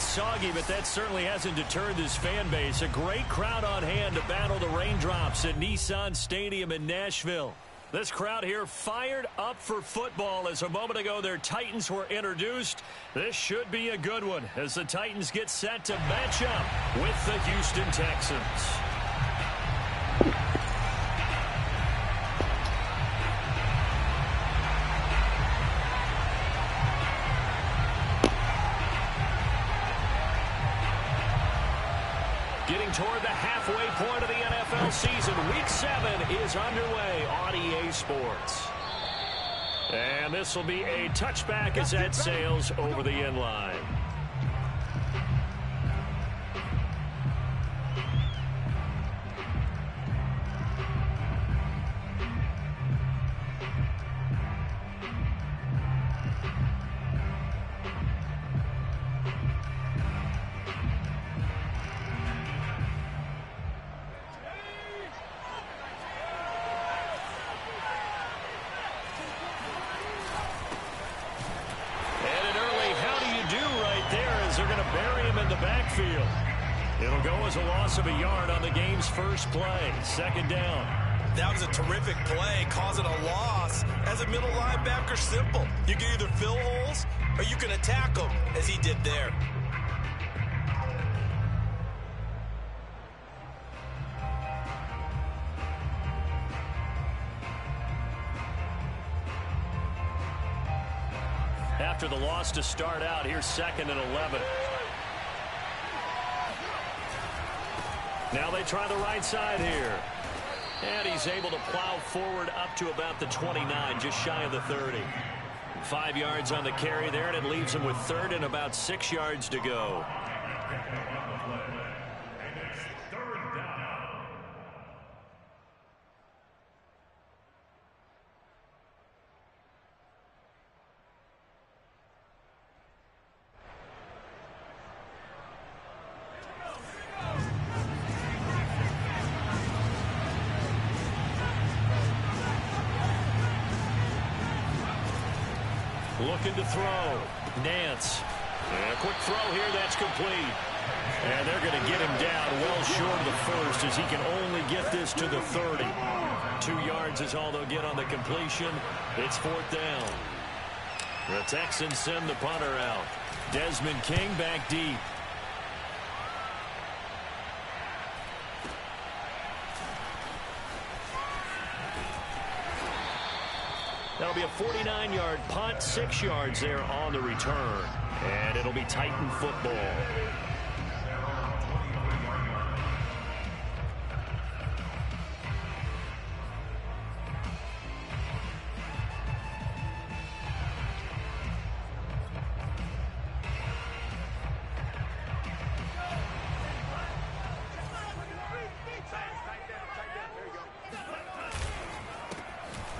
gets soggy, but that certainly hasn't deterred this fan base. A great crowd on hand to battle the raindrops at Nissan Stadium in Nashville. This crowd here fired up for football as a moment ago their Titans were introduced. This should be a good one as the Titans get set to match up with the Houston Texans. Getting toward the halfway point of the NFL season. Week 7 is underway on EA Sports. And this will be a touchback as that sails over the end line. It'll go as a loss of a yard on the game's first play. Second down. That was a terrific play, causing a loss. As a middle linebacker, simple. You can either fill holes or you can attack them, as he did there. After the loss to start out, here's 2nd and 11. Now they try the right side here. And he's able to plow forward up to about the 29, just shy of the 30. 5 yards on the carry there, and it leaves him with 3rd and about 6 yards to go. Looking to throw. Nance. And a quick throw here. That's complete. And they're going to get him down well short of the first as he can only get this to the 30. 2 yards is all they'll get on the completion. It's 4th down. The Texans send the punter out. Desmond King back deep. That'll be a 49-yard punt, 6 yards there on the return. And it'll be Titan football.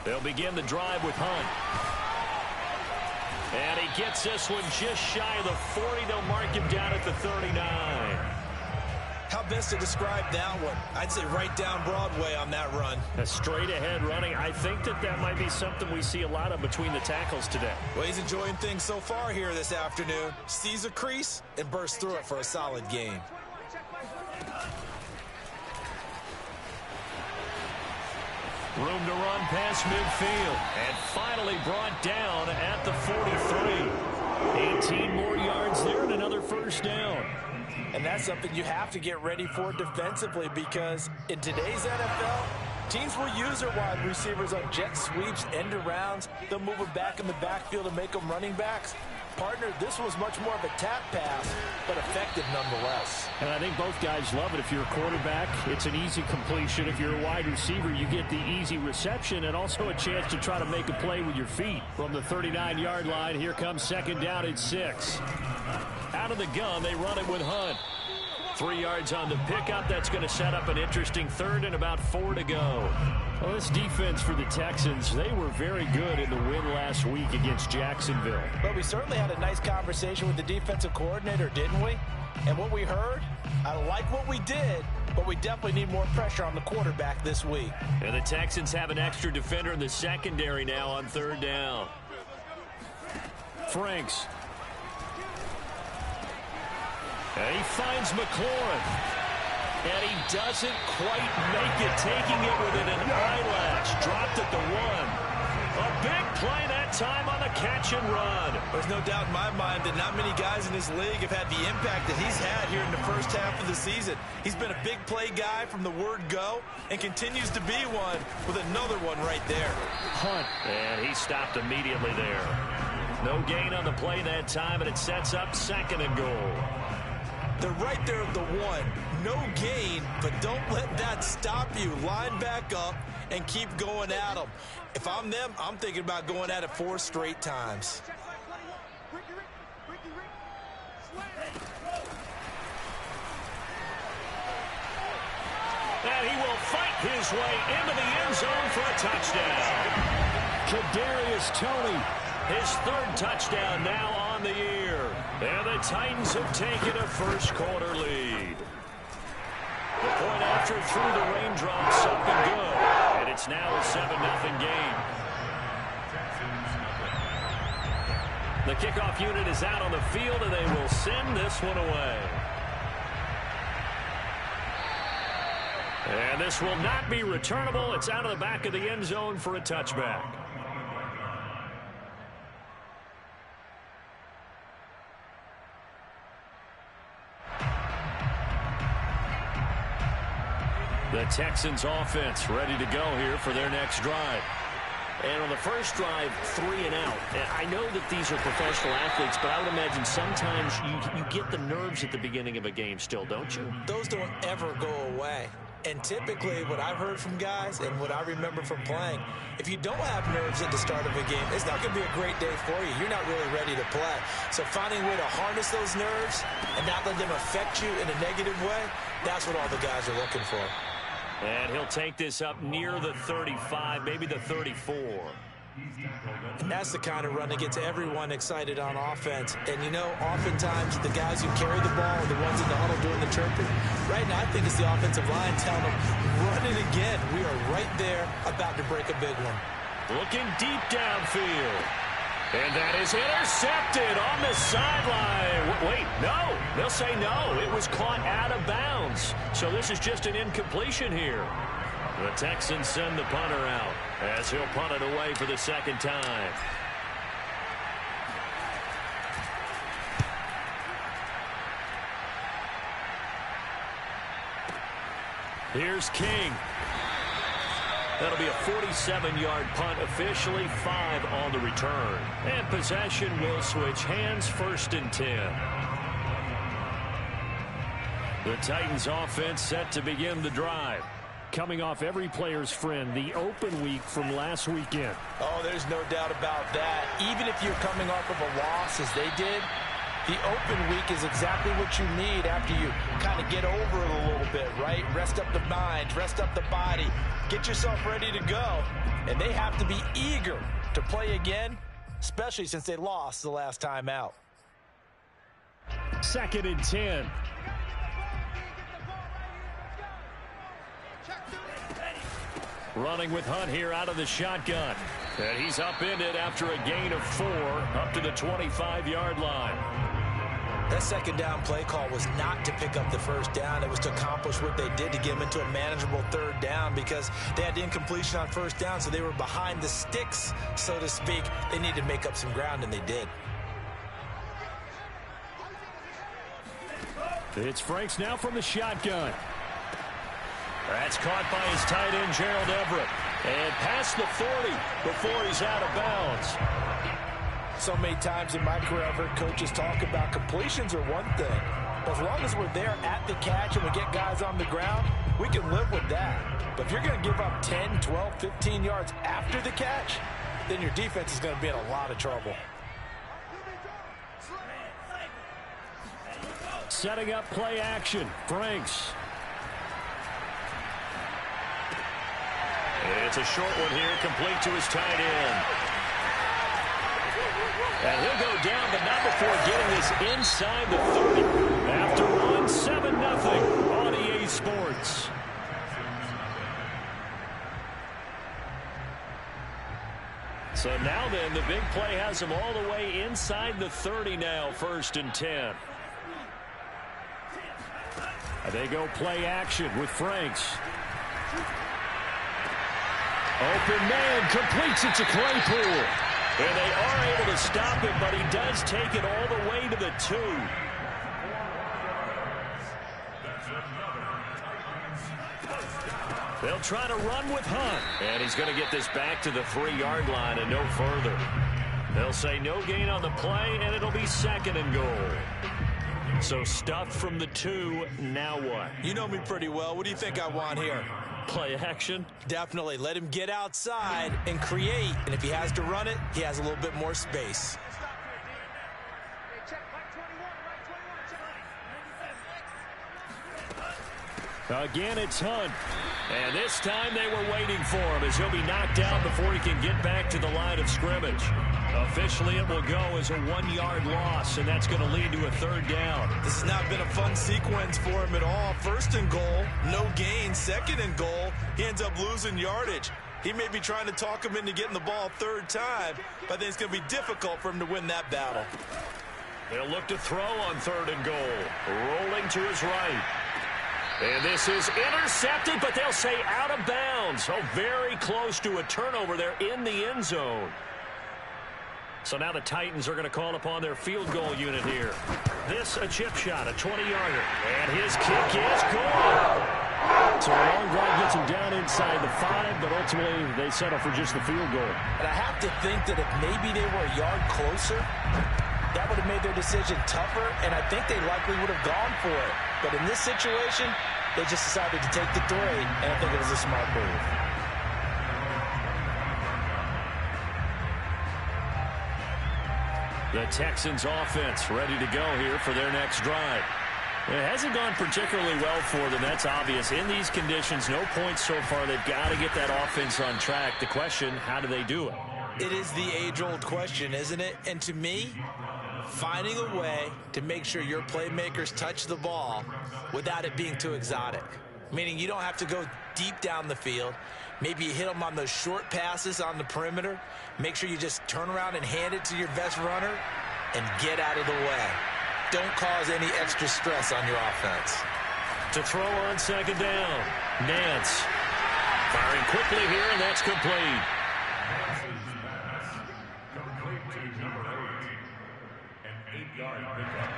They'll begin the drive with Hunt. And he gets this one just shy of the 40. They'll mark him down at the 39. How best to describe that one? I'd say right down Broadway on that run. A straight ahead running. I think that might be something we see a lot of between the tackles today. Well, he's enjoying things so far here this afternoon. Sees a crease and bursts through it for a solid gain. Room to run past midfield. And finally brought down at the 43. 18 more yards there and another first down. And that's something you have to get ready for defensively, because in today's NFL, teams will use their wide receivers on jet sweeps, end arounds. They'll move them back in the backfield and make them running backs. Partner, this was much more of a tap pass, but effective nonetheless. And I think both guys love it. If you're a quarterback, it's an easy completion. If you're a wide receiver, you get the easy reception and also a chance to try to make a play with your feet. From the 39-yard line, here comes 2nd down and 6. Out of the gun, they run it with Hunt. 3 yards on the pickup. That's going to set up an interesting 3rd and about 4 to go. Well, this defense for the Texans, they were very good in the win last week against Jacksonville. But we certainly had a nice conversation with the defensive coordinator, didn't we? And what we heard, I like what we did, but we definitely need more pressure on the quarterback this week. And the Texans have an extra defender in the secondary now on 3rd down. And he finds McLaurin. And he doesn't quite make it, taking it within an eyelash. Dropped at the 1. A big play that time on the catch and run. There's no doubt in my mind that not many guys in this league have had the impact that he's had here in the first half of the season. He's been a big play guy from the word go and continues to be one with another one right there. Hunt, and he stopped immediately there. No gain on the play that time, and it sets up 2nd and goal. They're right there at the 1. No gain, but don't let that stop you. Line back up and keep going at them. If I'm them, I'm thinking about going at it 4 straight times. And he will fight his way into the end zone for a touchdown. Kadarius Toney, his 3rd touchdown now on the year. And the Titans have taken a first-quarter lead. The point after through the raindrops up and good. And it's now a 7-0 game. The kickoff unit is out on the field, and they will send this one away. And this will not be returnable. It's out of the back of the end zone for a touchback. The Texans offense ready to go here for their next drive. And on the first drive, 3 and out. And I know that these are professional athletes, but I would imagine sometimes you get the nerves at the beginning of a game still, don't you? Those don't ever go away. And typically what I've heard from guys and what I remember from playing, if you don't have nerves at the start of a game, it's not going to be a great day for you. You're not really ready to play. So finding a way to harness those nerves and not let them affect you in a negative way, that's what all the guys are looking for. And he'll take this up near the 35, maybe the 34. And that's the kind of run that gets everyone excited on offense. And, you know, oftentimes the guys who carry the ball are the ones in the huddle doing the chirping. Right now, I think it's the offensive line telling them, run it again. We are right there about to break a big one. Looking deep downfield. And that is intercepted on the sideline. Wait, no. They'll say no. It was caught out of bounds. So this is just an incompletion here. The Texans send the punter out as he'll punt it away for the 2nd time. Here's King. That'll be a 47-yard punt, officially 5 on the return. And possession will switch hands, 1st and 10. The Titans offense set to begin the drive. Coming off every player's friend, the open week from last weekend. Oh, there's no doubt about that. Even if you're coming off of a loss as they did, the open week is exactly what you need after you kind of get over it a little bit, right? Rest up the mind, rest up the body, get yourself ready to go. And they have to be eager to play again, especially since they lost the last time out. 2nd and 10. Running with Hunt here out of the shotgun. And he's upended after a gain of 4 up to the 25-yard line. That 2nd down play call was not to pick up the 1st down. It was to accomplish what they did to get them into a manageable 3rd down because they had the incompletion on 1st down, so they were behind the sticks, so to speak. They needed to make up some ground, and they did. It's Franks now from the shotgun. That's caught by his tight end, Gerald Everett. And past the 40 before he's out of bounds. So many times in my career, I've heard coaches talk about completions are one thing. But as long as we're there at the catch and we get guys on the ground, we can live with that. But if you're going to give up 10, 12, 15 yards after the catch, then your defense is going to be in a lot of trouble. Setting up play action. Franks. It's a short one here, complete to his tight end. And he'll go down, but not before getting this inside the 30. After one, 7-0 on EA Sports. So now then, the big play has him all the way inside the 30 now, 1st and 10. They go play action with Franks. Open man completes it to Claypool. And they are able to stop him, but he does take it all the way to the 2. They'll try to run with Hunt. And he's going to get this back to the 3-yard line and no further. They'll say no gain on the play, and it'll be 2nd and goal. So stuffed from the 2, now what? You know me pretty well. What do you think I want here? Play action? Definitely. Let him get outside and create. And if he has to run it, he has a little bit more space. Again, it's Hunt. And this time they were waiting for him as he'll be knocked down before he can get back to the line of scrimmage. Officially, it will go as a 1-yard loss, and that's going to lead to a 3rd down. This has not been a fun sequence for him at all. 1st and goal, no gain. 2nd and goal, he ends up losing yardage. He may be trying to talk him into getting the ball 3rd time, but I think it's going to be difficult for him to win that battle. They'll look to throw on 3rd and goal. Rolling to his right. And this is intercepted, but they'll say out of bounds. Oh, very close to a turnover there in the end zone. So now the Titans are going to call upon their field goal unit here. This a chip shot, a 20-yarder. And his kick is good. So a long drive gets him down inside the 5, but ultimately they settle for just the field goal. And I have to think that if maybe they were a yard closer, that would have made their decision tougher, and I think they likely would have gone for it. But in this situation, they just decided to take the 3, and I think it was a smart move. The Texans offense ready to go here for their next drive. It hasn't gone particularly well for them. That's obvious. In these conditions, no points so far. They've got to get that offense on track. The question, how do they do it? It is the age-old question, isn't it? And to me, finding a way to make sure your playmakers touch the ball without it being too exotic. Meaning you don't have to go deep down the field. Maybe you hit them on those short passes on the perimeter. Make sure you just turn around and hand it to your best runner and get out of the way. Don't cause any extra stress on your offense. To throw on 2nd down, Nance. Firing quickly here, and that's complete.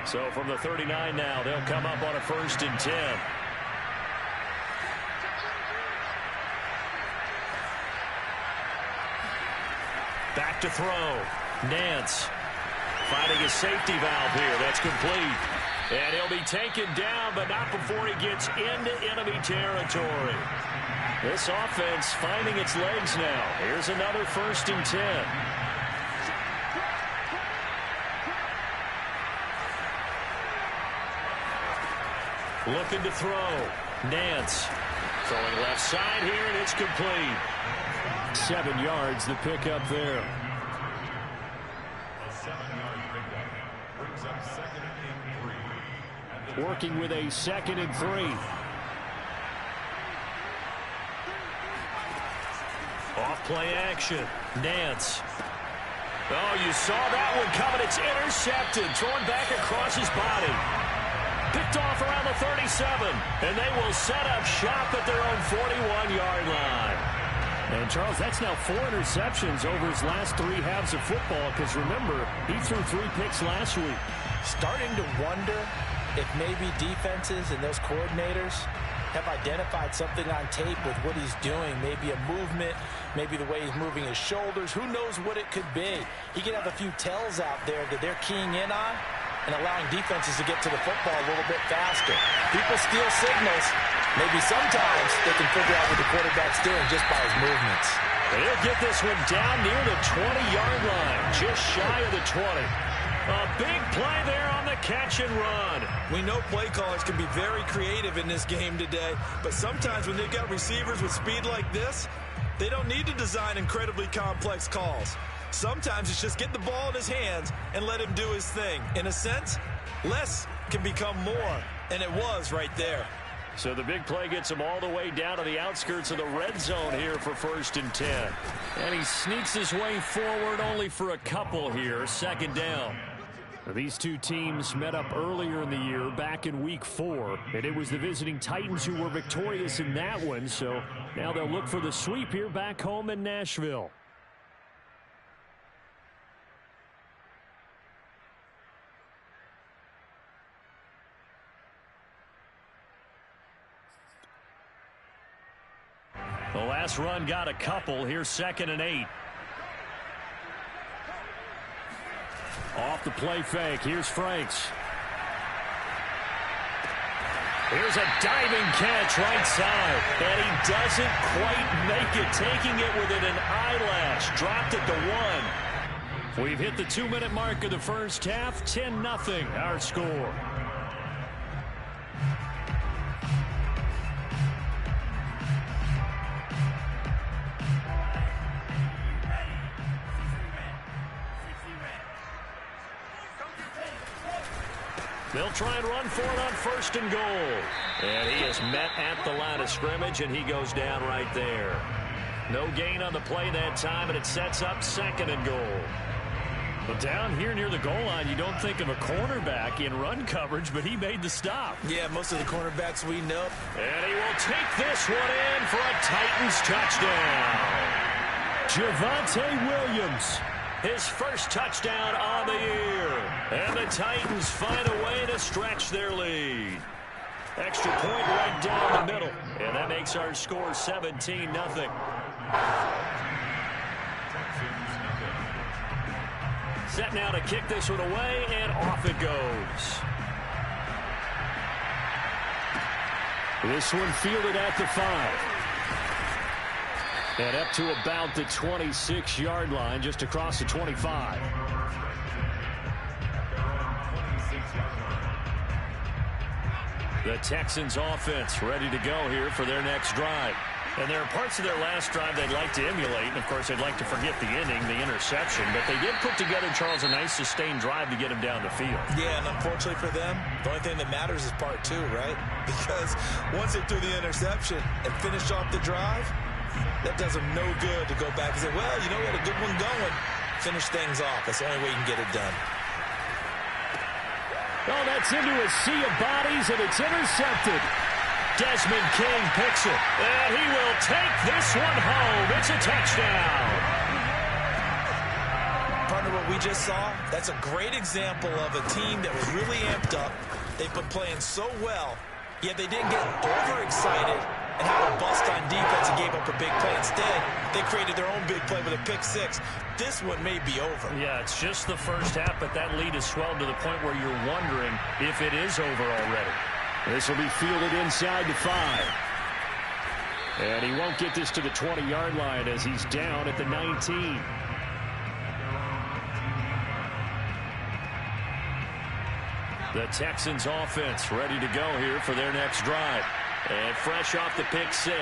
So from the 39 now, they'll come up on a 1st and 10. Back to throw. Nance finding a safety valve here. That's complete. And he'll be taken down, but not before he gets into enemy territory. This offense finding its legs now. Here's another 1st and 10. Looking to throw. Nance throwing left side here, and it's complete. 7 yards, the pickup there. Working with a 2nd and 3. Off play action. Nance. Oh, you saw that one coming. It's intercepted. Thrown back across his body. Picked off around the 37. And they will set up shop at their own 41-yard line. And, Charles, that's now 4 interceptions over his last 3 halves of football. Because, remember, he threw 3 picks last week. Starting to wonder if maybe defenses and those coordinators have identified something on tape with what he's doing. Maybe a movement, maybe the way he's moving his shoulders. Who knows what it could be? He could have a few tells out there that they're keying in on and allowing defenses to get to the football a little bit faster. People steal signals. Maybe sometimes they can figure out what the quarterback's doing just by his movements. They'll get this one down near the 20-yard line, just shy of the 20. A big play there on the catch and run. We know play callers can be very creative in this game today, but sometimes when they've got receivers with speed like this, they don't need to design incredibly complex calls. Sometimes it's just get the ball in his hands and let him do his thing. In a sense, less can become more, and it was right there. So the big play gets him all the way down to the outskirts of the red zone here for 1st and 10. And he sneaks his way forward only for a couple here. 2nd down. These two teams met up earlier in the year, back in Week 4, and it was the visiting Titans who were victorious in that one, so now they'll look for the sweep here back home in Nashville. The last run got a couple. Here's 2nd and 8. Off the play fake. Here's Franks. Here's a diving catch right side. And he doesn't quite make it. Taking it within an eyelash. Dropped it to 1. We've hit the 2-minute mark of the first half. 10-0 our score. They'll try and run for it on 1st and goal. And he is met at the line of scrimmage, and he goes down right there. No gain on the play that time, and it sets up 2nd and goal. But down here near the goal line, you don't think of a cornerback in run coverage, but he made the stop. Yeah, most of the cornerbacks we know. And he will take this one in for a Titans touchdown. Javonte Williams. His first touchdown on the year. And the Titans find a way to stretch their lead. Extra point right down the middle. And that makes our score 17-0. Set now to kick this one away, and off it goes. This one fielded at the 5. And up to about the 26-yard line, just across the 25. The Texans offense ready to go here for their next drive. And there are parts of their last drive they'd like to emulate. And, of course, they'd like to forget the inning, the interception. But they did put together, Charles, a nice sustained drive to get him down the field. Yeah, and unfortunately for them, the only thing that matters is part 2, right? Because once they threw the interception and finished off the drive, that does them no good to go back and say, well, you know, we had a good one going. Finish things off. That's the only way you can get it done. Oh, that's into a sea of bodies, and it's intercepted. Desmond King picks it, and he will take this one home. It's a touchdown. Partner, what we just saw, that's a great example of a team that was really amped up. They've been playing so well, yet they didn't get overexcited and have a bust on defense and gave up a big play. Instead, they created their own big play with a pick 6. This one may be over. Yeah, it's just the first half, but that lead has swelled to the point where you're wondering if it is over already. This will be fielded inside the 5. And he won't get this to the 20-yard line as he's down at the 19. The Texans offense ready to go here for their next drive. And fresh off the pick 6,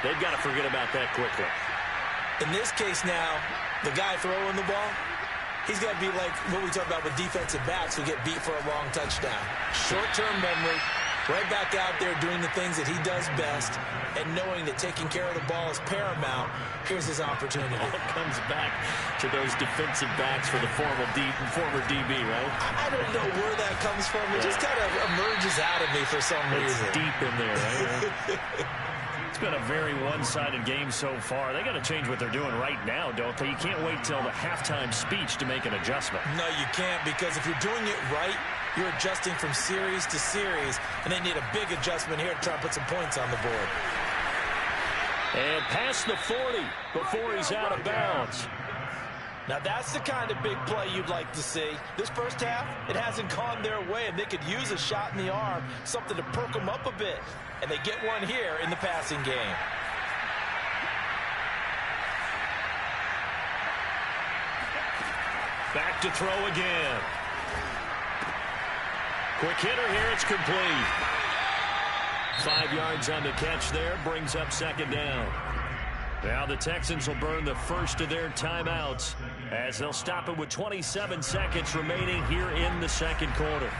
they've got to forget about that quickly. In this case now, the guy throwing the ball, he's got to be like what we talk about with defensive backs who get beat for a long touchdown. Short-term memory, right back out there doing the things that he does best, and knowing that taking care of the ball is paramount. Here's his opportunity. All comes back to those defensive backs for the former DB, right? I don't know where that comes from. It just kind of emerges out of me for some reason. It's deep in there, right? It's been a very one-sided game so far. They got to change what they're doing right now, don't they? You can't wait till the halftime speech to make an adjustment. No, you can't, because if you're doing it right, you're adjusting from series to series, and they need a big adjustment here to try and put some points on the board. And past the 40 before he's out of bounds. Now that's the kind of big play you'd like to see. This first half, it hasn't gone their way, and they could use a shot in the arm, something to perk them up a bit. And they get one here in the passing game. Back to throw again. Quick hitter here, it's complete. 5 yards on the catch there, brings up 2nd down. Now the Texans will burn the first of their timeouts as they'll stop it with 27 seconds remaining here in the second quarter.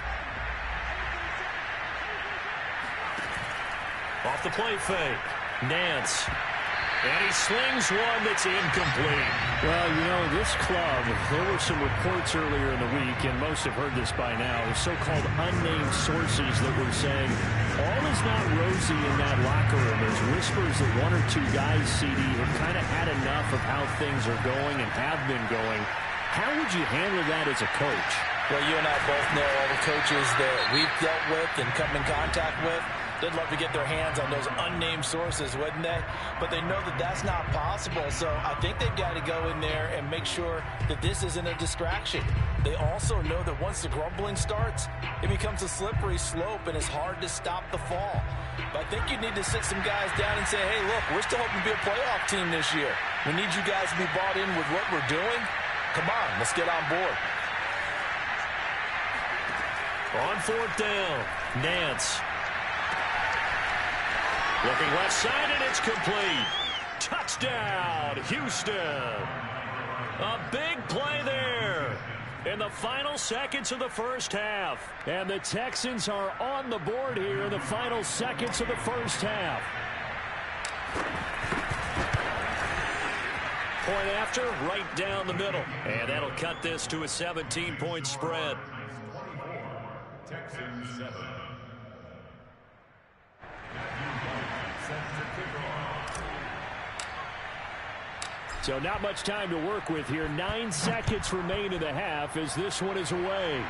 Off the play fake, Nance. And he slings one that's incomplete. Well, you know, this club, there were some reports earlier in the week, and most have heard this by now, so-called unnamed sources that were saying all is not rosy in that locker room. There's whispers that one or two guys, CD, have kind of had enough of how things are going and have been going. How would you handle that as a coach? Well, you and I both know all the coaches that we've dealt with and come in contact with. They'd love to get their hands on those unnamed sources, wouldn't they? But they know that that's not possible, so I think they've got to go in there and make sure that this isn't a distraction. They also know that once the grumbling starts, it becomes a slippery slope and it's hard to stop the fall. But I think you need to sit some guys down and say, hey, look, we're still hoping to be a playoff team this year. We need you guys to be bought in with what we're doing. Come on, let's get on board. On fourth down, Nance. Looking left side, and it's complete. Touchdown, Houston. A big play there in the final seconds of the first half. And the Texans are on the board here in the final seconds of the first half. Point after, right down the middle. And that'll cut this to a 17-point spread. Texans 7. So not much time to work with here. 9 seconds remain in the half as this one is away.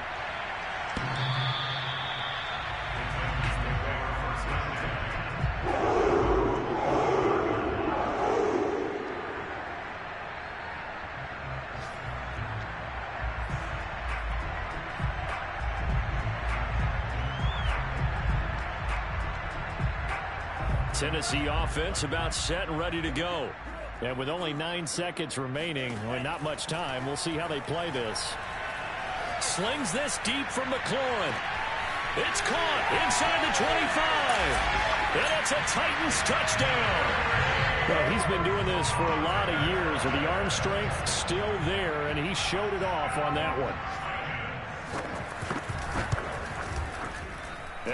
Tennessee offense about set and ready to go. And with only 9 seconds remaining, and not much time, we'll see how they play this. Slings this deep from McLaurin. It's caught inside the 25. And it's a Titans touchdown. Well, he's been doing this for a lot of years, and the arm strength still there, and he showed it off on that one.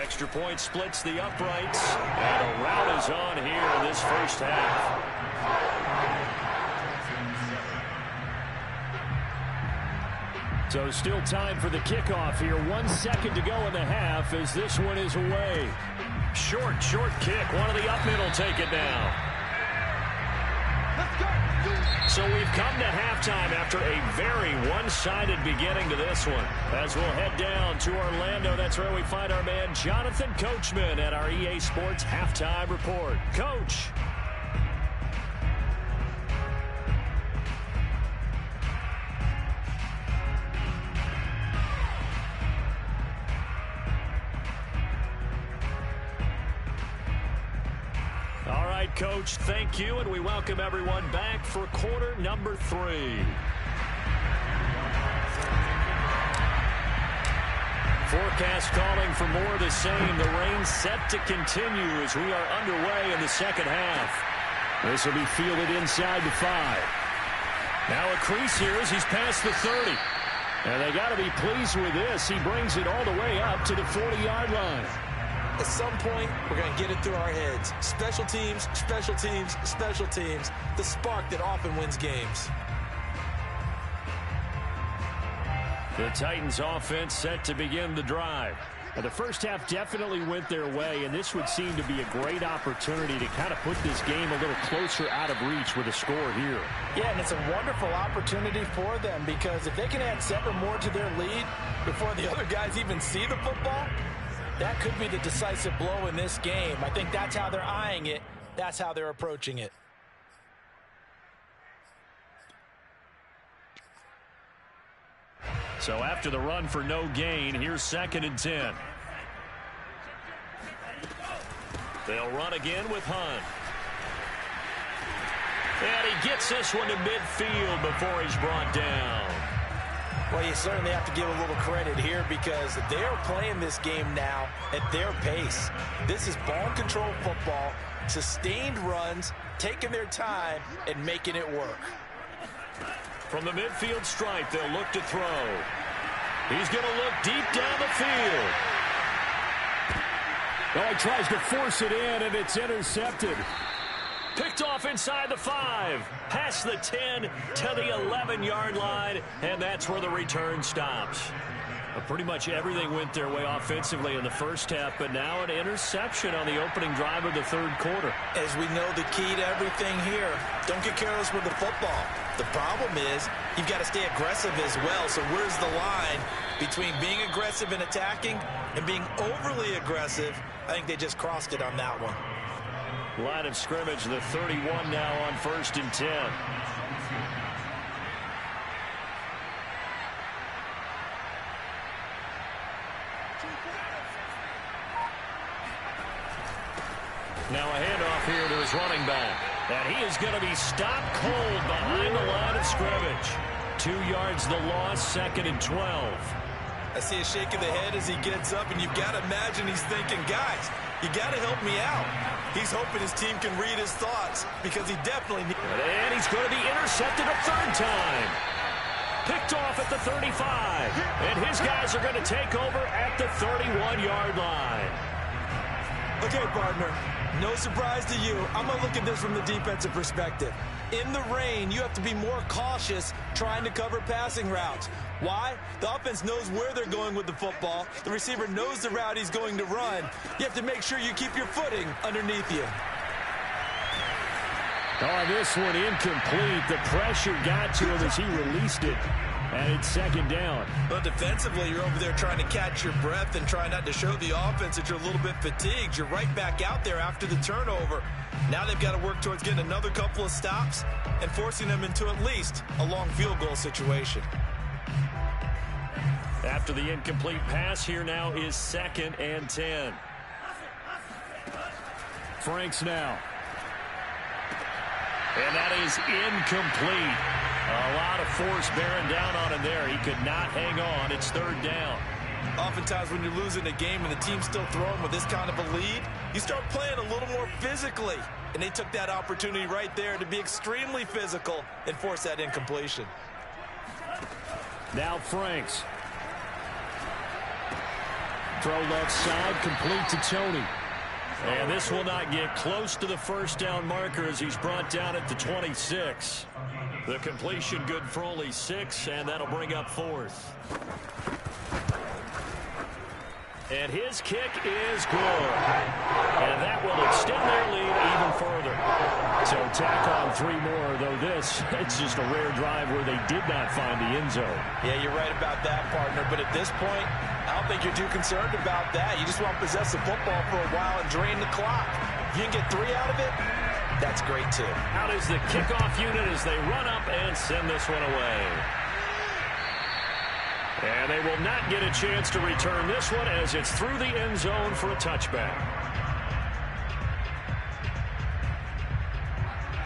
Extra point splits the uprights, and a rout is on here in this first half. So still time for the kickoff here. 1 second to go in the half as this one is away. Short kick. One of the up middle take it down. So we've come to halftime after a very one-sided beginning to this one. As we'll head down to Orlando, that's where we find our man Jonathan Coachman at our EA Sports Halftime Report. Coach. Coach, thank you, and we welcome everyone back for quarter number 3. Forecast calling for more of the same. The rain set to continue as we are underway in the second half. This will be fielded inside the 5. Now a crease here as he's past the 30. And they got to be pleased with this. He brings it all the way up to the 40-yard line. At some point, we're going to get it through our heads. Special teams, special teams, special teams. The spark that often wins games. The Titans offense set to begin the drive. The first half definitely went their way, and this would seem to be a great opportunity to kind of put this game a little closer out of reach with a score here. Yeah, and it's a wonderful opportunity for them because if they can add 7 more to their lead before the other guys even see the football, that could be the decisive blow in this game. I think that's how they're eyeing it. That's how they're approaching it. So after the run for no gain, here's 2nd and 10. They'll run again with Hunt. And he gets this one to midfield before he's brought down. Well, you certainly have to give a little credit here because they're playing this game now at their pace. This is ball control football, sustained runs, taking their time, and making it work. From the midfield stripe, they'll look to throw. He's going to look deep down the field. Oh, he tries to force it in, and it's intercepted. Picked off inside the 5. Past the 10 to the 11-yard line, and that's where the return stops. Pretty much everything went their way offensively in the first half, but now an interception on the opening drive of the third quarter. As we know, the key to everything here, don't get careless with the football. The problem is you've got to stay aggressive as well. So where's the line between being aggressive and attacking and being overly aggressive? I think they just crossed it on that one. Line of scrimmage, the 31 now on 1st and 10. Now a handoff here to his running back. And he is going to be stopped cold behind the line of scrimmage. 2 yards the loss, 2nd and 12. I see a shake of the head as he gets up, and you've got to imagine he's thinking, guys, you got to help me out. He's hoping his team can read his thoughts because he definitely needs. And he's going to be intercepted a 3rd time. Picked off at the 35. And his guys are going to take over at the 31-yard line. Okay, partner, no surprise to you. I'm going to look at this from the defensive perspective. In the rain, you have to be more cautious trying to cover passing routes. Why? The offense knows where they're going with the football. The receiver knows the route he's going to run. You have to make sure you keep your footing underneath you. Oh, this one incomplete. The pressure got to him as he released it. And it's 2nd down. But defensively, you're over there trying to catch your breath and trying not to show the offense that you're a little bit fatigued. You're right back out there after the turnover. Now they've got to work towards getting another couple of stops and forcing them into at least a long field goal situation. After the incomplete pass, here now is 2nd and 10. Franks now. And that is incomplete. A lot of force bearing down on him there. He could not hang on. It's 3rd down. Oftentimes when you're losing a game and the team's still throwing with this kind of a lead, you start playing a little more physically. And they took that opportunity right there to be extremely physical and force that incompletion. Now Franks. Throw left side, complete to Tony. And this will not get close to the 1st down marker as he's brought down at the 26. The completion good for only 6, and that'll bring up 4th. And his kick is good. And that will extend their lead even further. So tack on 3 more, though it's just a rare drive where they did not find the end zone. Yeah, you're right about that, partner. But at this point, I don't think you're too concerned about that. You just want to possess the football for a while and drain the clock. If you can get 3 out of it, that's great, too. Out is the kickoff unit as they run up and send this one away. And they will not get a chance to return this one as it's through the end zone for a touchback.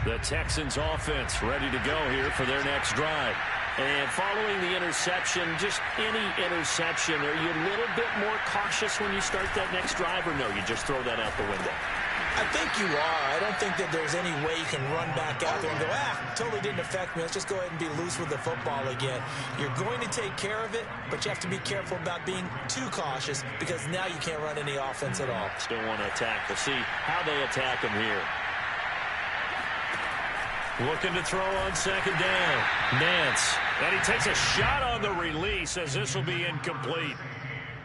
The Texans offense ready to go here for their next drive. And following the interception, just any interception, are you a little bit more cautious when you start that next drive, or no, you just throw that out the window? I think you are. I don't think that there's any way you can run back out there and go, totally didn't affect me. Let's just go ahead and be loose with the football again. You're going to take care of it, but you have to be careful about being too cautious because now you can't run any offense at all. Still want to attack. We'll see how they attack him here. Looking to throw on 2nd down. Nance. And he takes a shot on the release as this will be incomplete.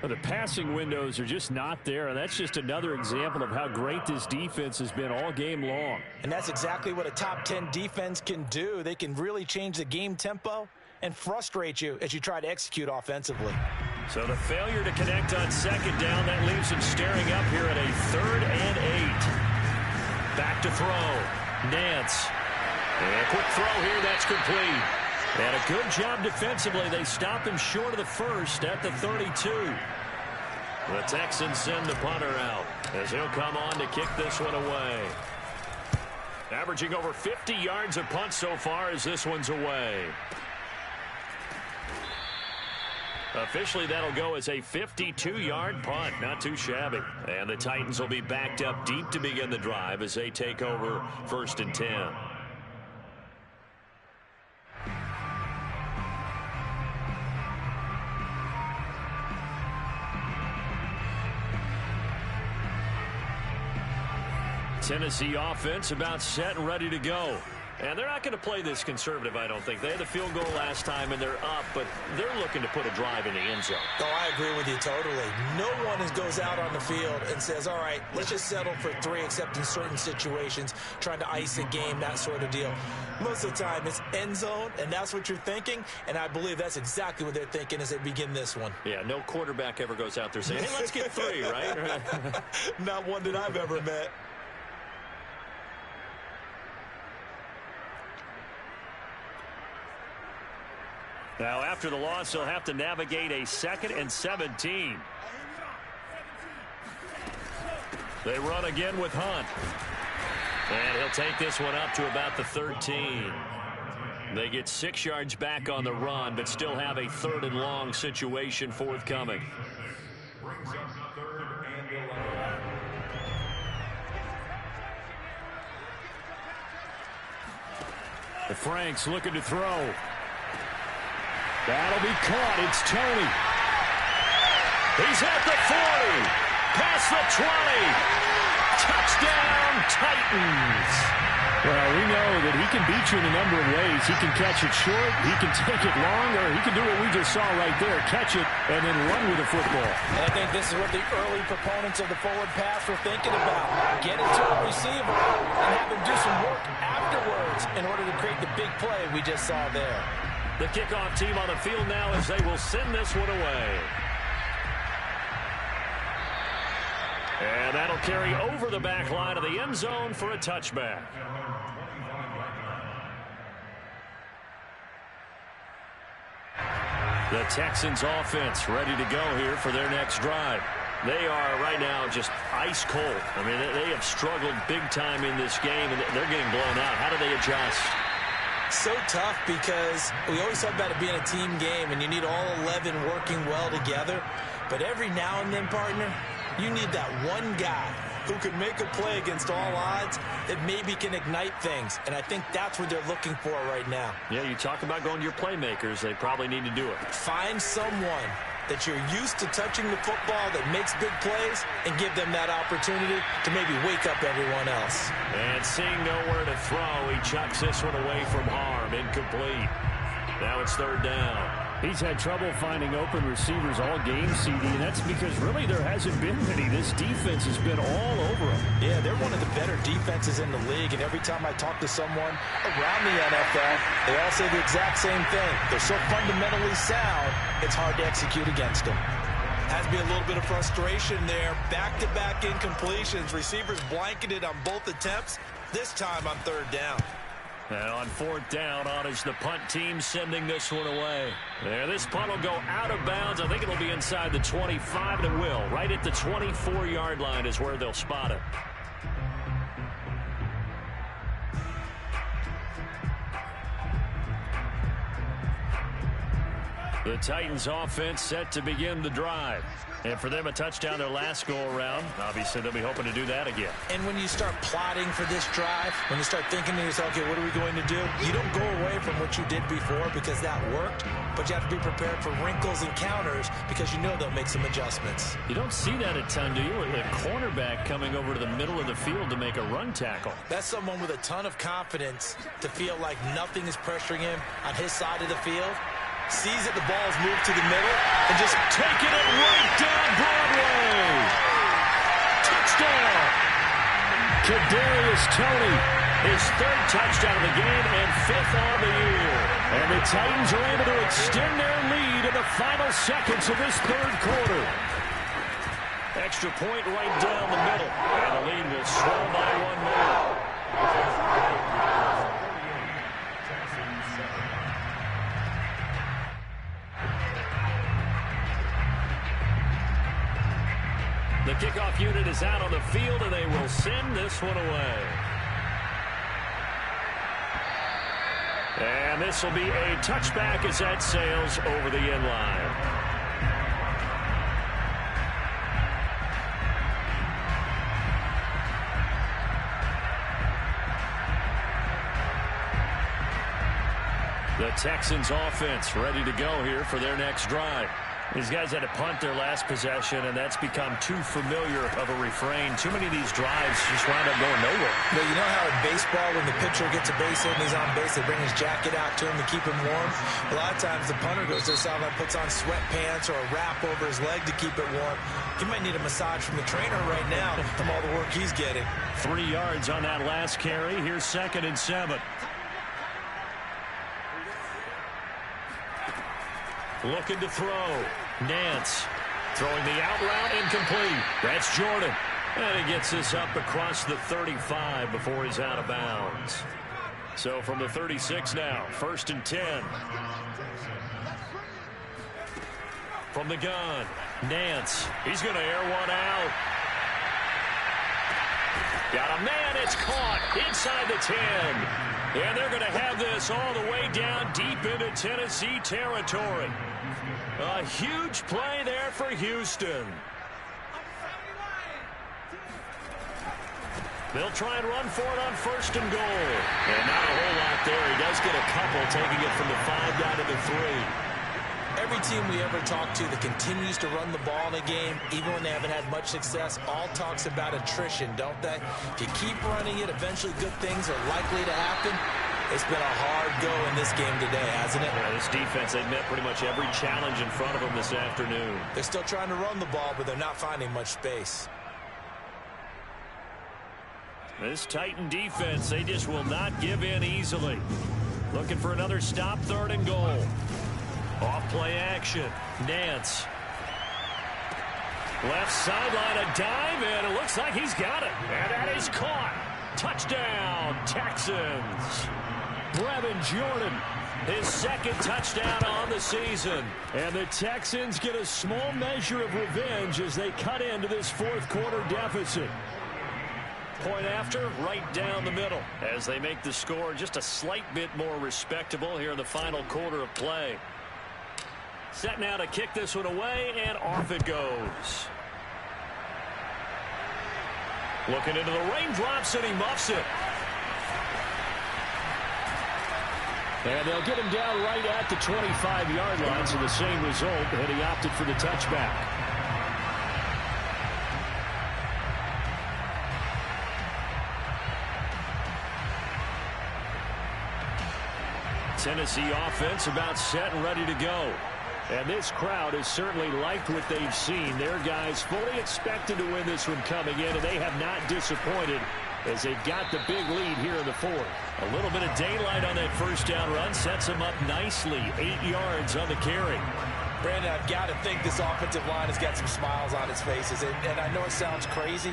The passing windows are just not there, and that's just another example of how great this defense has been all game long. And that's exactly what a top 10 defense can do. They can really change the game tempo and frustrate you as you try to execute offensively. So the failure to connect on 2nd down, that leaves him staring up here at a 3rd and 8. Back to throw. Nance. And a quick throw here, that's complete. And a good job defensively. They stop him short of the 1st at the 32. The Texans send the punter out as he'll come on to kick this one away. Averaging over 50 yards a punt so far as this one's away. Officially, that'll go as a 52-yard punt. Not too shabby. And the Titans will be backed up deep to begin the drive as they take over 1st and 10. Tennessee offense about set and ready to go. And they're not going to play this conservative, I don't think. They had the field goal last time, and they're up, but they're looking to put a drive in the end zone. Oh, I agree with you totally. No one goes out on the field and says, all right, let's just settle for 3, except in certain situations, trying to ice a game, that sort of deal. Most of the time, it's end zone, and that's what you're thinking, and I believe that's exactly what they're thinking as they begin this one. Yeah, no quarterback ever goes out there saying, hey, let's get 3, right? Not one that I've ever met. Now, after the loss, they'll have to navigate a 2nd and 17. They run again with Hunt. And he'll take this one up to about the 13. They get 6 yards back on the run, but still have a 3rd and long situation forthcoming. The Franks looking to throw. That'll be caught. It's Tony. He's at the 40. Past the 20. Touchdown, Titans. Well, we know that he can beat you in a number of ways. He can catch it short, he can take it long, or he can do what we just saw right there, catch it and then run with the football. And I think this is what the early proponents of the forward pass were thinking about. Get it to a receiver and have him do some work afterwards in order to create the big play we just saw there. The kickoff team on the field now as they will send this one away. And that'll carry over the back line of the end zone for a touchback. The Texans offense ready to go here for their next drive. They are right now just ice cold. I mean, they have struggled big time in this game, and they're getting blown out. How do they adjust? So tough because we always talk about it being a team game and you need all 11 working well together. But every now and then, partner, you need that one guy who can make a play against all odds that maybe can ignite things. And I think that's what they're looking for right now. Yeah, you talk about going to your playmakers. They probably need to do it. Find someone that you're used to touching the football that makes big plays and give them that opportunity to maybe wake up everyone else. And seeing nowhere to throw, he chucks this one away from harm. Incomplete. Now it's 3rd down. He's had trouble finding open receivers all game, CD, and that's because really there hasn't been many. This defense has been all over them. Yeah, they're one of the better defenses in the league, and every time I talk to someone around the NFL, they all say the exact same thing. They're so fundamentally sound, it's hard to execute against them. Has to be a little bit of frustration there. Back-to-back incompletions. Receivers blanketed on both attempts, this time on 3rd down. And on 4th down, on is the punt team sending this one away. There, this punt will go out of bounds. I think it'll be inside the 25, and it will. Right at the 24-yard line is where they'll spot it. The Titans offense set to begin the drive. And for them, a touchdown their last go-around. Obviously, they'll be hoping to do that again. And when you start plotting for this drive, when you start thinking to yourself, okay, what are we going to do? You don't go away from what you did before because that worked, but you have to be prepared for wrinkles and counters because you know they'll make some adjustments. You don't see that a ton, do you? With a cornerback coming over to the middle of the field to make a run tackle. That's someone with a ton of confidence to feel like nothing is pressuring him on his side of the field. Sees that the ball's moved to the middle and just taking it right down Broadway. Touchdown. Kadarius Toney, his 3rd touchdown of the game and 5th on the year. And the Titans are able to extend their lead in the final seconds of this 3rd quarter. Extra point right down the middle. And the lead will swell by 1 more. The kickoff unit is out on the field, and they will send this one away. And this will be a touchback as that sails over the end line. The Texans offense ready to go here for their next drive. These guys had to punt their last possession, and that's become too familiar of a refrain. Too many of these drives just wound up going nowhere. But you know how in baseball, when the pitcher gets a base hit and he's on base, they bring his jacket out to him to keep him warm? A lot of times the punter goes to the sideline, puts on sweatpants or a wrap over his leg to keep it warm. He might need a massage from the trainer right now from all the work he's getting. 3 yards on that last carry. Here's 2nd and 7. Looking to throw. Nance throwing the out route, incomplete. That's Jordan. And he gets this up across the 35 before he's out of bounds. So from the 36 now, 1st and 10. From the gun, Nance. He's going to air one out. Got a man. It's caught inside the 10. And they're going to have this all the way down deep into Tennessee territory. A huge play there for Houston. They'll try and run for it on 1st and goal. And not a whole lot there. He does get a couple, taking it from the 5 down to the 3. Every team we ever talk to that continues to run the ball in a game, even when they haven't had much success, all talks about attrition, don't they? If you keep running it, eventually good things are likely to happen. It's been a hard go in this game today, hasn't it? Yeah, this defense, they've met pretty much every challenge in front of them this afternoon. They're still trying to run the ball, but they're not finding much space. This Titan defense, they just will not give in easily. Looking for another stop, 3rd and goal. Off play action. Nance. Left sideline, a dive, and it looks like he's got it. And that is caught. Touchdown, Texans. Brevin Jordan, his 2nd touchdown on the season. And the Texans get a small measure of revenge as they cut into this 4th quarter deficit. Point after, right down the middle, as they make the score just a slight bit more respectable here in the final quarter of play. Set now to kick this one away, and off it goes. Looking into the raindrops, and he muffs it. And they'll get him down right at the 25-yard line, so the same result, and he opted for the touchback. Tennessee offense about set and ready to go. And this crowd has certainly liked what they've seen. Their guys fully expected to win this one coming in, and they have not disappointed as they've got the big lead here in the 4th. A little bit of daylight on that 1st down run sets them up nicely. 8 yards on the carry. Brandon, I've got to think this offensive line has got some smiles on its faces. And I know it sounds crazy,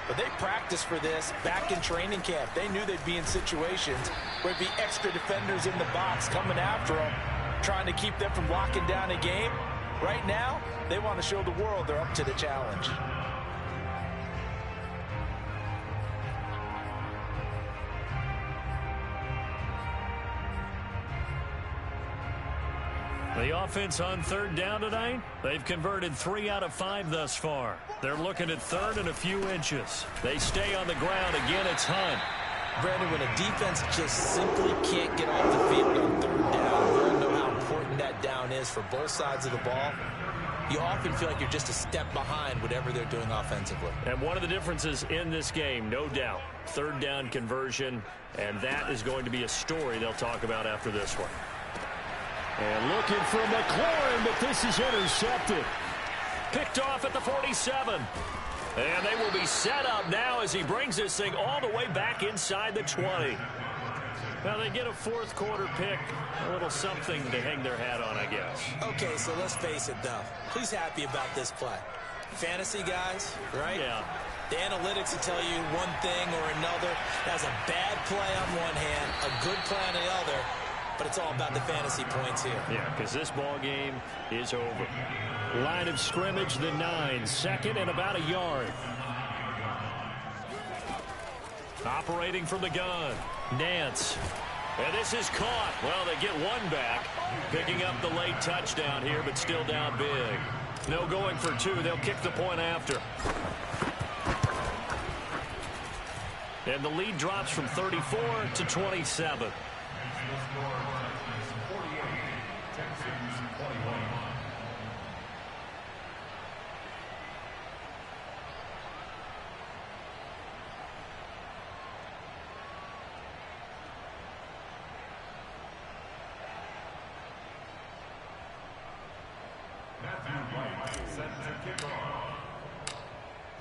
but they practiced for this back in training camp. They knew they'd be in situations where there'd be extra defenders in the box coming after them, trying to keep them from locking down a game. Right now, they want to show the world they're up to the challenge. The offense on 3rd down tonight, they've converted 3 out of 5 thus far. They're looking at 3rd and a few inches. They stay on the ground. Again, it's Hunt. Brandon, when a defense just simply can't get off the field on 3rd down, we all know how important that down is for both sides of the ball. You often feel like you're just a step behind whatever they're doing offensively. And one of the differences in this game, no doubt, 3rd down conversion, and that is going to be a story they'll talk about after this one. And looking for McLaurin, but this is intercepted. Picked off at the 47. And they will be set up now as he brings this thing all the way back inside the 20. Now they get a 4th quarter pick, a little something to hang their hat on, I guess. Okay, so let's face it, though. Who's happy about this play? Fantasy guys, right? Yeah. The analytics will tell you one thing or another. That's a bad play on one hand, a good play on the other. But it's all about the fantasy points here. Yeah, because this ball game is over. Line of scrimmage, the 9. 2nd and about a yard. Operating from the gun. Nance. And this is caught. Well, they get one back. Picking up the late touchdown here, but still down big. No going for 2. They'll kick the point after. And the lead drops from 34 to 27.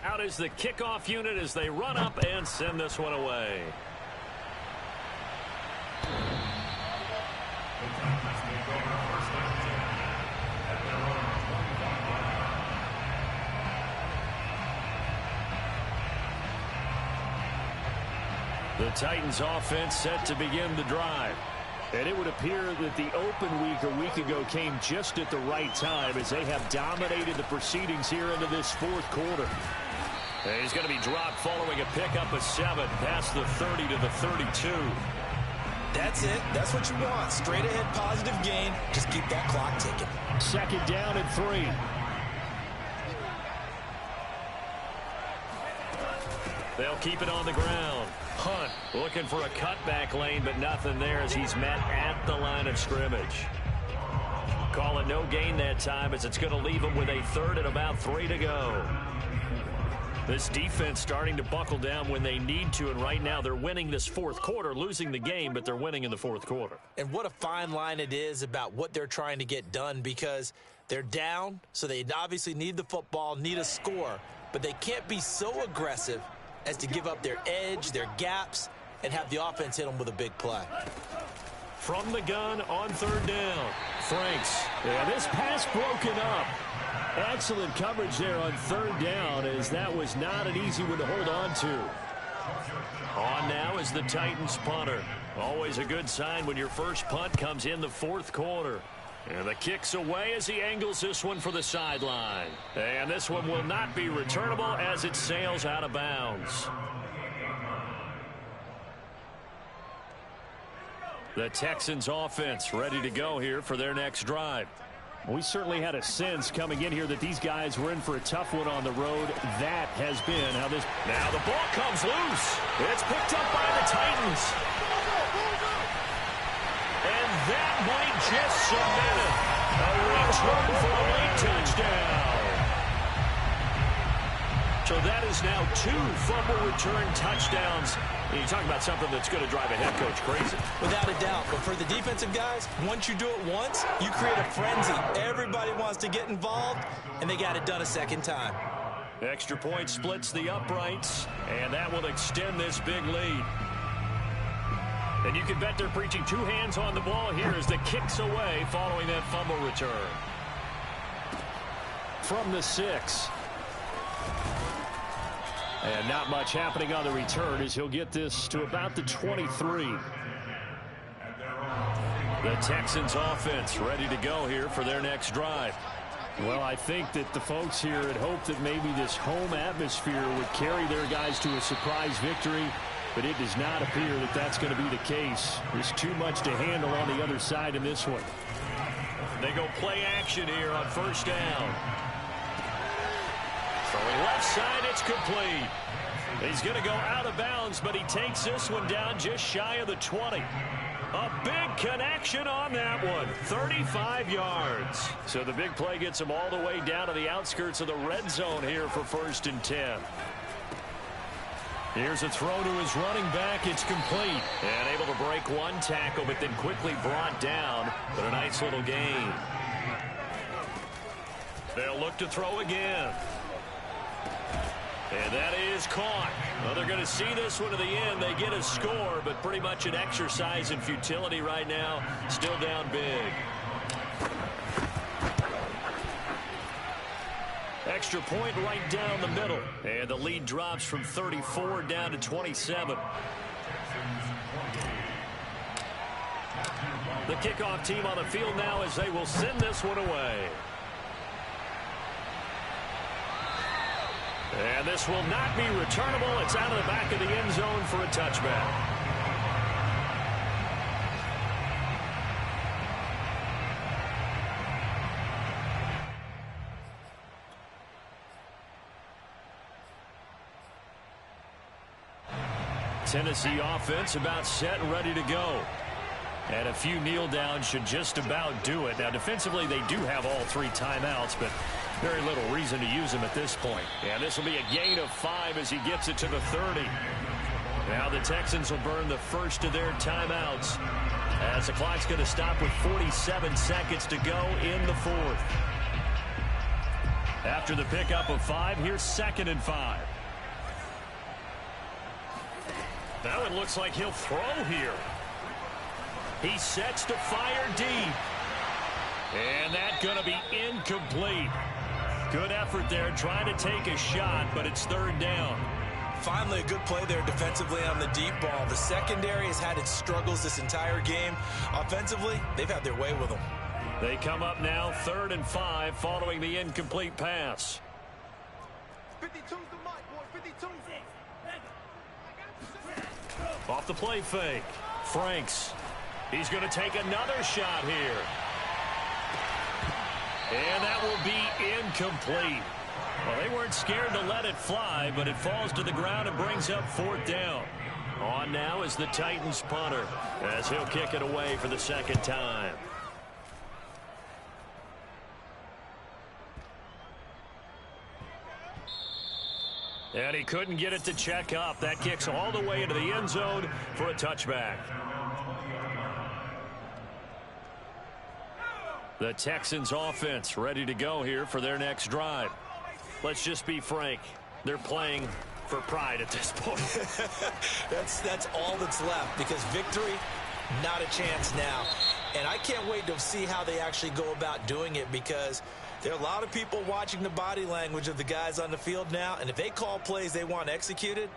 Out is the kickoff unit as they run up and send this one away. The Titans offense set to begin the drive. And it would appear that the open week a week ago came just at the right time as they have dominated the proceedings here into this fourth quarter. And he's going to be dropped following a pickup of 7 past the 30 to the 32. That's it. That's what you want. Straight ahead positive gain. Just keep that clock ticking. Second down and 3. They'll keep it on the ground. Hunt looking for a cutback lane, but nothing there as he's met at the line of scrimmage. Call it no gain that time as it's going to leave him with a 3rd and about 3 to go. This defense starting to buckle down when they need to, and right now they're winning this fourth quarter, losing the game, but they're winning in the fourth quarter. And what a fine line it is about what they're trying to get done, because they're down, so they obviously need the football, need a score, but they can't be so aggressive as to give up their edge, their gaps, and have the offense hit them with a big play. From the gun on 3rd down, Franks. Yeah, this pass broken up. Excellent coverage there on 3rd down, as that was not an easy one to hold on to. On now is the Titans punter. Always a good sign when your first punt comes in the fourth quarter. And the kick's away as he angles this one for the sideline. And this one will not be returnable as it sails out of bounds. The Texans offense ready to go here for their next drive. We certainly had a sense coming in here that these guys were in for a tough one on the road. That has been how this... Now the ball comes loose. It's picked up by the Titans. And that might just submit it. A return for a late touchdown. So that is now 2 fumble return touchdowns. And you talk about something that's going to drive a head coach crazy. Without a doubt. But for the defensive guys, once you do it once, you create a frenzy. Everybody wants to get involved, and they got it done a second time. Extra point splits the uprights, and that will extend this big lead. And you can bet they're preaching 2 hands on the ball here as the kick's away following that fumble return. From the 6. And not much happening on the return as he'll get this to about the 23. The Texans offense ready to go here for their next drive. Well, I think that the folks here had hoped that maybe this home atmosphere would carry their guys to a surprise victory, but it does not appear that that's going to be the case. There's too much to handle on the other side in this one. They go play action here on 1st down. Throwing left side, it's complete. He's going to go out of bounds, but he takes this one down just shy of the 20. A big connection on that one. 35 yards. So the big play gets him all the way down to the outskirts of the red zone here for 1st and 10. Here's a throw to his running back. It's complete. And able to break one tackle, but then quickly brought down. But a nice little gain. They'll look to throw again. And that is caught. Well, they're going to see this one to the end. They get a score, but pretty much an exercise in futility right now. Still down big. Extra point right down the middle. And the lead drops from 34 down to 27. The kickoff team on the field now as they will send this one away. And this will not be returnable. It's out of the back of the end zone for a touchback. Tennessee offense about set and ready to go. And a few kneel downs should just about do it. Now, defensively, they do have all 3 timeouts, but very little reason to use them at this point. And this will be a gain of 5 as he gets it to the 30. Now the Texans will burn the first of their timeouts as the clock's going to stop with 47 seconds to go in the 4th. After the pickup of 5, here's 2nd and 5. Now it looks like he'll throw here. He sets to fire deep. And that's going to be incomplete. Good effort there trying to take a shot, but it's 3rd down. Finally, a good play there defensively on the deep ball. The secondary has had its struggles this entire game. Offensively, they've had their way with them. They come up now 3rd and 5 following the incomplete pass. 52's the mic, boy. 52's it. Off the play fake. Franks. He's going to take another shot here. And that will be incomplete. Well, they weren't scared to let it fly, but it falls to the ground and brings up 4th down. On now is the Titans punter, as he'll kick it away for the 2nd time. And he couldn't get it to check up. That kicks all the way into the end zone for a touchback. The Texans offense ready to go here for their next drive. Let's just be frank. They're playing for pride at this point. That's all that's left, because victory, not a chance now. And I can't wait to see how they actually go about doing it, because there are a lot of people watching the body language of the guys on the field now, and if they call plays they want executed,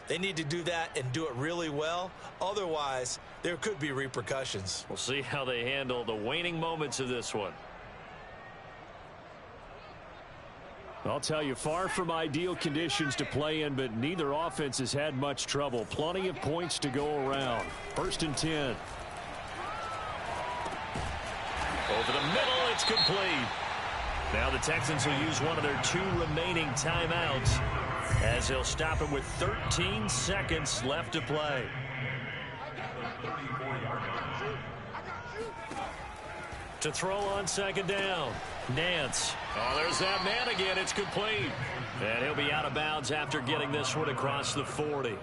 they need to do that and do it really well. Otherwise, there could be repercussions. We'll see how they handle the waning moments of this one. I'll tell you, far from ideal conditions to play in, but neither offense has had much trouble. Plenty of points to go around. 1st and 10. Over the middle, it's complete. Now the Texans will use one of their 2 remaining timeouts, as they'll stop it with 13 seconds left to play. To throw on 2nd down. Nance. Oh, there's that man again. It's complete. And he'll be out of bounds after getting this one across the 40.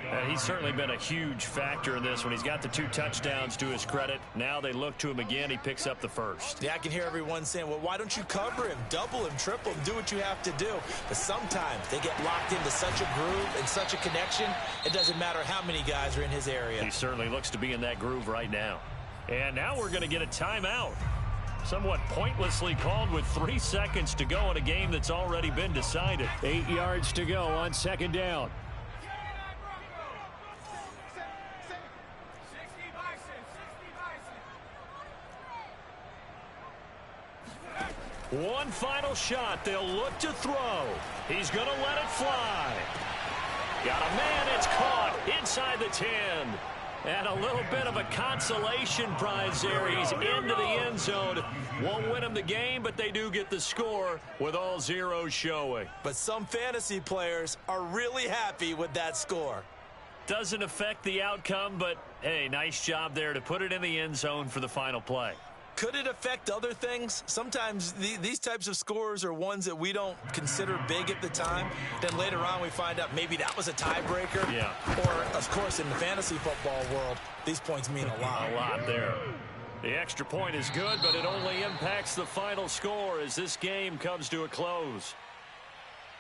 And he's certainly been a huge factor in this one. He's got the 2 touchdowns to his credit. Now they look to him again. He picks up the 1st. Yeah, I can hear everyone saying, well, why don't you cover him, double him, triple him, do what you have to do. But sometimes they get locked into such a groove and such a connection, it doesn't matter how many guys are in his area. He certainly looks to be in that groove right now. And now we're going to get a timeout. Somewhat pointlessly called with 3 seconds to go in a game that's already been decided. 8 yards to go on 2nd down. One final shot. They'll look to throw. He's going to let it fly. Got a man. It's caught inside the 10. And a little bit of a consolation prize there. He's into the end zone. Won't win him the game, but they do get the score with all zeros showing. But some fantasy players are really happy with that score. Doesn't affect the outcome, but, hey, nice job there to put it in the end zone for the final play. Could it affect other things? Sometimes these types of scores are ones that we don't consider big at the time. Then later on we find out maybe that was a tiebreaker. Yeah. Or, of course, in the fantasy football world, these points mean a lot. A lot there. The extra point is good, but it only impacts the final score as this game comes to a close.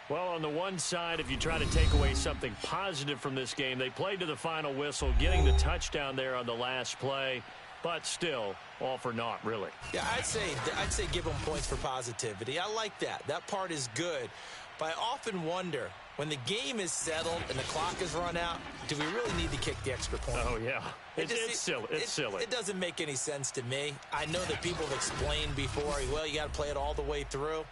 Well, on the one side, if you try to take away something positive from this game, they played to the final whistle, getting the touchdown there on the last play. But still, all for naught, really. Yeah, I'd say give them points for positivity. I like that. That part is good. But I often wonder, when the game is settled and the clock is run out, do we really need to kick the extra point? Oh, yeah. It's silly. It's silly. It doesn't make any sense to me. I know that people have explained before, well, you got to play it all the way through.